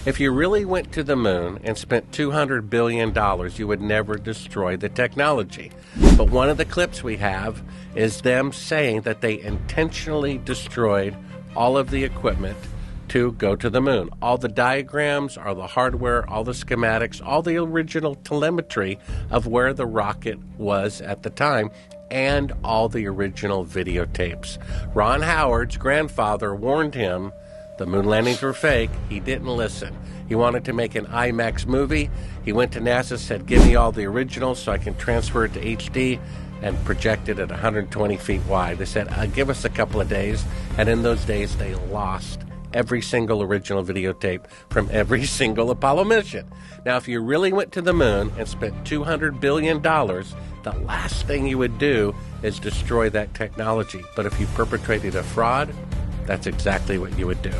If you really went to the moon and spent $200 billion, you would never destroy the technology. But one of the clips we have is them saying that they intentionally destroyed all of the equipment to go to the moon. All the diagrams, all the hardware, all the schematics, all the original telemetry of where the rocket was at the time, and all the original videotapes. Ron Howard's grandfather warned him the moon landings were fake. He didn't listen. He wanted to make an IMAX movie. He went to NASA, said, give me all the originals so I can transfer it to HD, and project it at 120 feet wide. They said, give us a couple of days. And in those days, they lost every single original videotape from every single Apollo mission. Now, if you really went to the moon and spent $200 billion, the last thing you would do is destroy that technology. But if you perpetrated a fraud, that's exactly what you would do.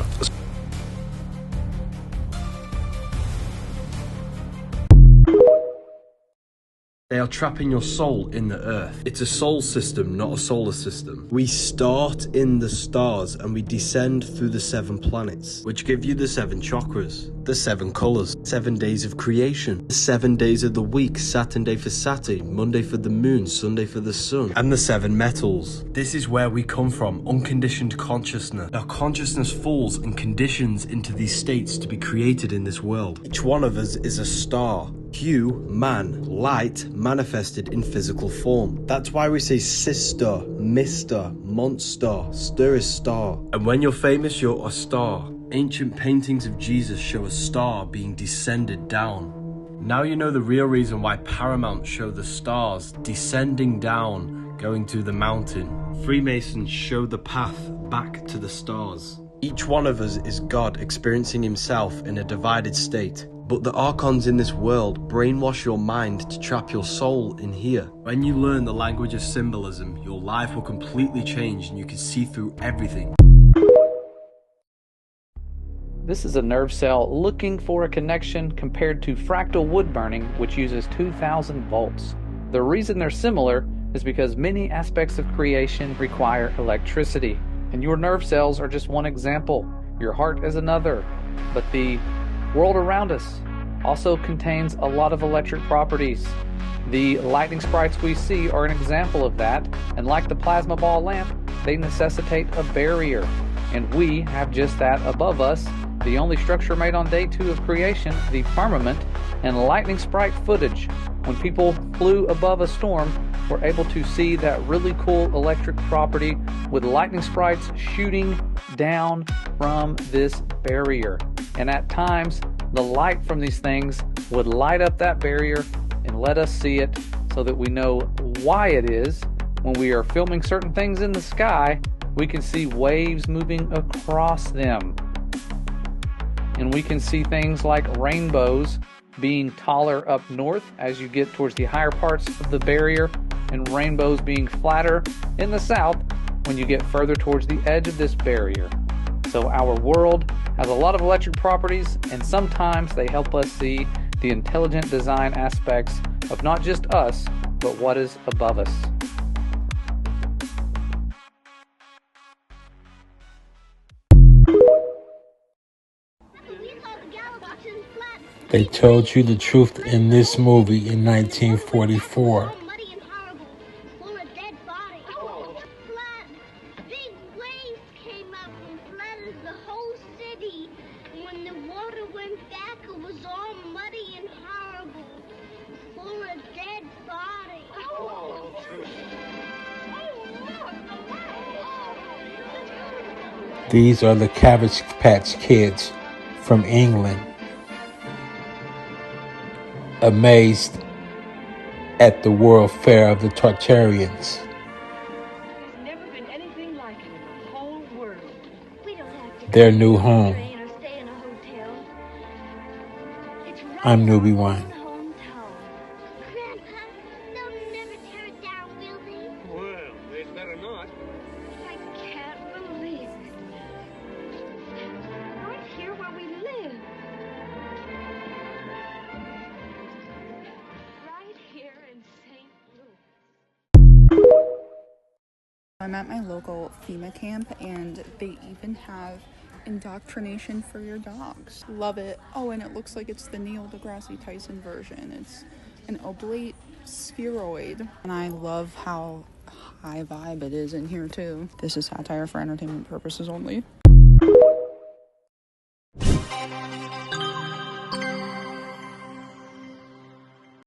They are trapping your soul in the earth. It's a soul system, not a solar system. We start in the stars and we descend through the 7 planets, which give you the 7 chakras, the 7 colors, 7 days of creation, the 7 days of the week, Saturday for Saturn, Monday for the moon, Sunday for the sun, and the 7 metals. This is where we come from, unconditioned consciousness. Our consciousness falls and conditions into these states to be created in this world. Each one of us is a star. Hue, man, light, manifested in physical form. That's why we say sister, mister, monster, stir is star. And when you're famous, you're a star. Ancient paintings of Jesus show a star being descended down. Now you know the real reason why Paramount show the stars descending down, going to the mountain. Freemasons show the path back to the stars. Each one of us is God experiencing himself in a divided state. But the archons in this world brainwash your mind to trap your soul in here. When you learn the language of symbolism, your life will completely change and you can see through everything. This is a nerve cell looking for a connection compared to fractal wood burning, which uses 2000 volts. The reason they're similar is because many aspects of creation require electricity. And your nerve cells are just one example. Your heart is another. But the world around us also contains a lot of electric properties. The lightning sprites we see are an example of that, and like the plasma ball lamp, they necessitate a barrier. And we have just that above us, the only structure made on day 2 of creation, the firmament, and lightning sprite footage. When people flew above a storm, we're able to see that really cool electric property with lightning sprites shooting down from this barrier. And at times, the light from these things would light up that barrier and let us see it so that we know why it is. When we are filming certain things in the sky, we can see waves moving across them. And we can see things like rainbows being taller up north as you get towards the higher parts of the barrier, and rainbows being flatter in the south when you get further towards the edge of this barrier. So our world has a lot of electric properties, and sometimes they help us see the intelligent design aspects of not just us, but what is above us. They told you the truth in this movie in 1944. These are the Cabbage Patch Kids from England, amazed at the World Fair of the Tartarians. There's never been anything like it in the whole world. We don't have to Their new home. or stay in a hotel. It's right I'm Newbie One. hometown. Grandpa, they'll never tear it down, will they? Well, they'd better not. I can't believe it. Right here where we live. Right here in St. Louis. I'm at my local FEMA camp, and they even have Indoctrination for your dogs. Love it. Oh, and it looks like it's the Neil deGrasse Tyson version. It's an oblate spheroid. And I love how high vibe it is in here too. This is satire for entertainment purposes only.